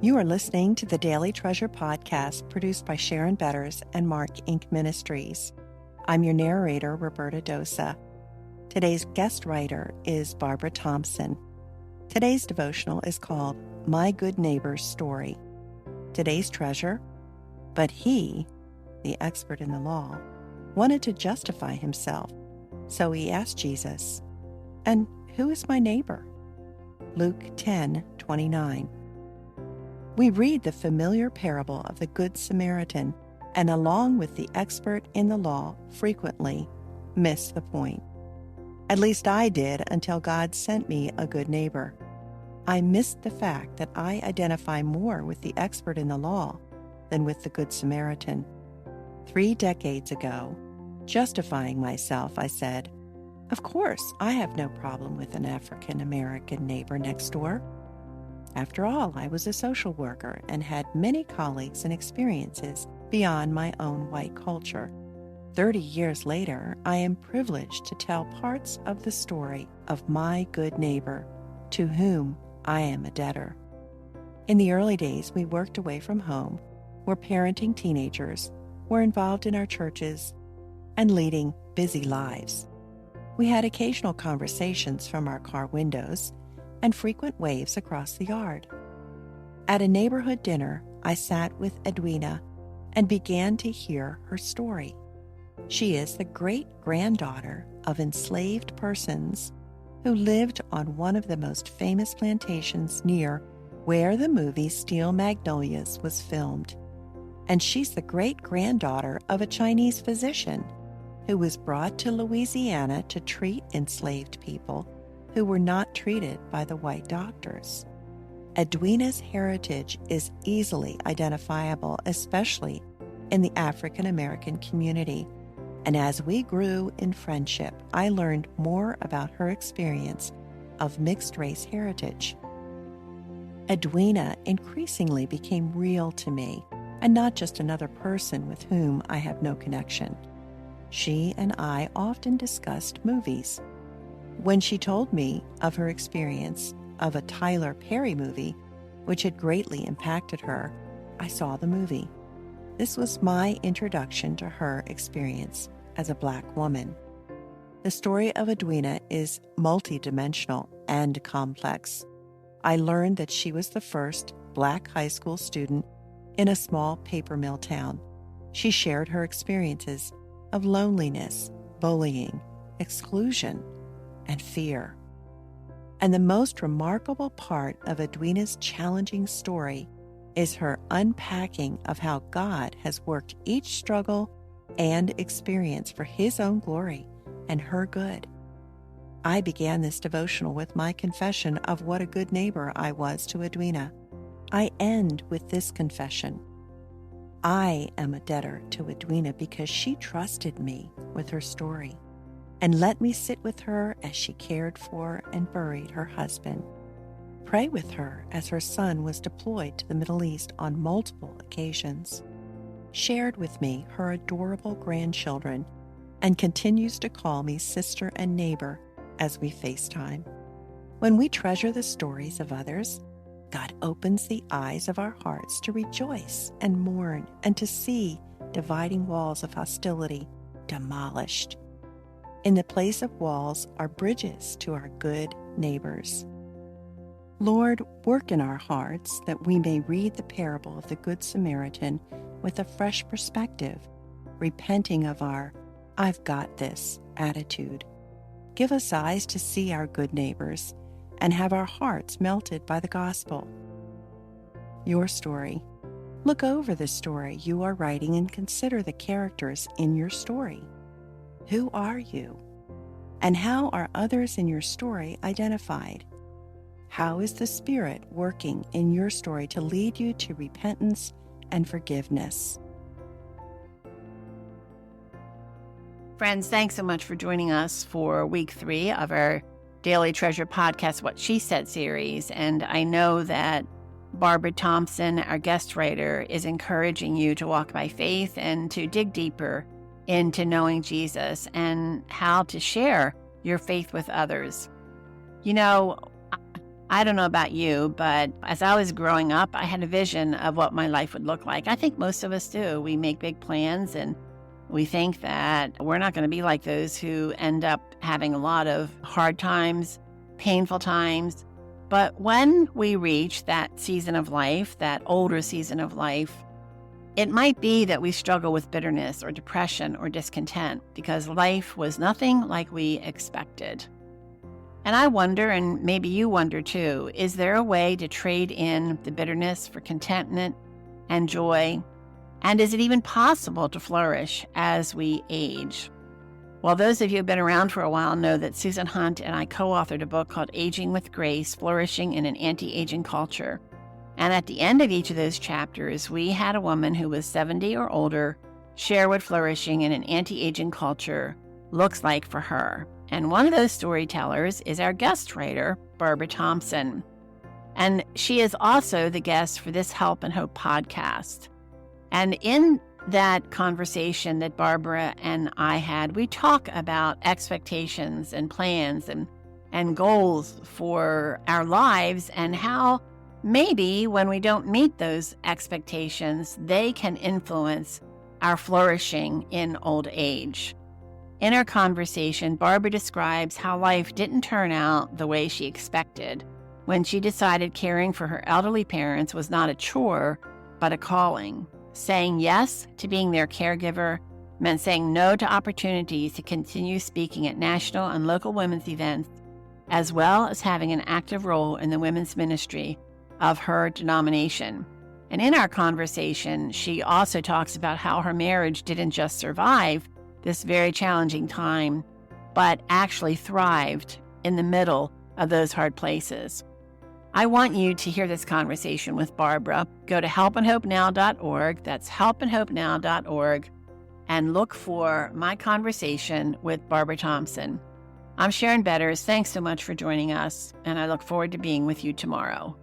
You are listening to the Daily Treasure podcast produced by Sharon Betters and Mark Inc. Ministries. I'm your narrator, Roberta Dosa. Today's guest writer is Barbara Thompson. Today's devotional is called My Good Neighbor's Story. Today's treasure, but he, the expert in the law, wanted to justify himself, so he asked Jesus, "And who is my neighbor?" Luke 10:29. We read the familiar parable of the Good Samaritan, and along with the expert in the law, frequently miss the point. At least I did until God sent me a good neighbor. I missed the fact that I identify more with the expert in the law than with the Good Samaritan. 3 decades ago, justifying myself, I said, "Of course, I have no problem with an African American neighbor next door." After all, I was a social worker and had many colleagues and experiences beyond my own white culture. 30 years later, I am privileged to tell parts of the story of my good neighbor, to whom I am a debtor. In the early days, we worked away from home, were parenting teenagers, were involved in our churches, and leading busy lives. We had occasional conversations from our car windows and frequent waves across the yard. At a neighborhood dinner, I sat with Edwina and began to hear her story. She is the great-granddaughter of enslaved persons who lived on one of the most famous plantations near where the movie Steel Magnolias was filmed. And she's the great-granddaughter of a Chinese physician who was brought to Louisiana to treat enslaved people who were not treated by the white doctors. Edwina's heritage is easily identifiable, especially in the African American community. And as we grew in friendship, I learned more about her experience of mixed-race heritage. Edwina increasingly became real to me, and not just another person with whom I have no connection. She and I often discussed movies. When she told me of her experience of a Tyler Perry movie, which had greatly impacted her, I saw the movie. This was my introduction to her experience as a Black woman. The story of Edwina is multidimensional and complex. I learned that she was the first Black high school student in a small paper mill town. She shared her experiences of loneliness, bullying, exclusion, and fear. And the most remarkable part of Edwina's challenging story is her unpacking of how God has worked each struggle and experience for His own glory and her good. I began this devotional with my confession of what a good neighbor I was to Edwina. I end with this confession. I am a debtor to Edwina because she trusted me with her story and let me sit with her as she cared for and buried her husband. Pray with her as her son was deployed to the Middle East on multiple occasions. Shared with me her adorable grandchildren and continues to call me sister and neighbor as we FaceTime. When we treasure the stories of others, God opens the eyes of our hearts to rejoice and mourn and to see dividing walls of hostility demolished. In the place of walls are bridges to our good neighbors. Lord, work in our hearts that we may read the parable of the Good Samaritan with a fresh perspective, repenting of our "I've got this" attitude. Give us eyes to see our good neighbors and have our hearts melted by the gospel. Your story. Look over the story you are writing and consider the characters in your story. Who are you? And how are others in your story identified? How is the Spirit working in your story to lead you to repentance and forgiveness? Friends, thanks so much for joining us for week 3 of our Daily Treasure podcast, What She Said series. And I know that Barbara Thompson, our guest writer, is encouraging you to walk by faith and to dig deeper into knowing Jesus and how to share your faith with others. You know, I don't know about you, but as I was growing up, I had a vision of what my life would look like. I think most of us do. We make big plans and we think that we're not going to be like those who end up having a lot of hard times, painful times. But when we reach that season of life, that older season of life, it might be that we struggle with bitterness or depression or discontent because life was nothing like we expected. And I wonder, and maybe you wonder too, is there a way to trade in the bitterness for contentment and joy? And is it even possible to flourish as we age? Well, those of you who have been around for a while know that Susan Hunt and I co-authored a book called Aging with Grace, Flourishing in an Anti-Aging Culture. And at the end of each of those chapters, we had a woman who was 70 or older share what flourishing in an anti-aging culture looks like for her. And one of those storytellers is our guest writer, Barbara Thompson. And she is also the guest for this Help and Hope podcast. And in that conversation that Barbara and I had, we talk about expectations and plans and goals for our lives and how maybe when we don't meet those expectations, they can influence our flourishing in old age. In our conversation, Barbara describes how life didn't turn out the way she expected when she decided caring for her elderly parents was not a chore, but a calling. Saying yes to being their caregiver meant saying no to opportunities to continue speaking at national and local women's events, as well as having an active role in the women's ministry of her denomination. And in our conversation, she also talks about how her marriage didn't just survive this very challenging time, but actually thrived in the middle of those hard places. I want you to hear this conversation with Barbara. Go to helpandhopenow.org. That's helpandhopenow.org. And look for my conversation with Barbara Thompson. I'm Sharon Betters. Thanks so much for joining us, and I look forward to being with you tomorrow.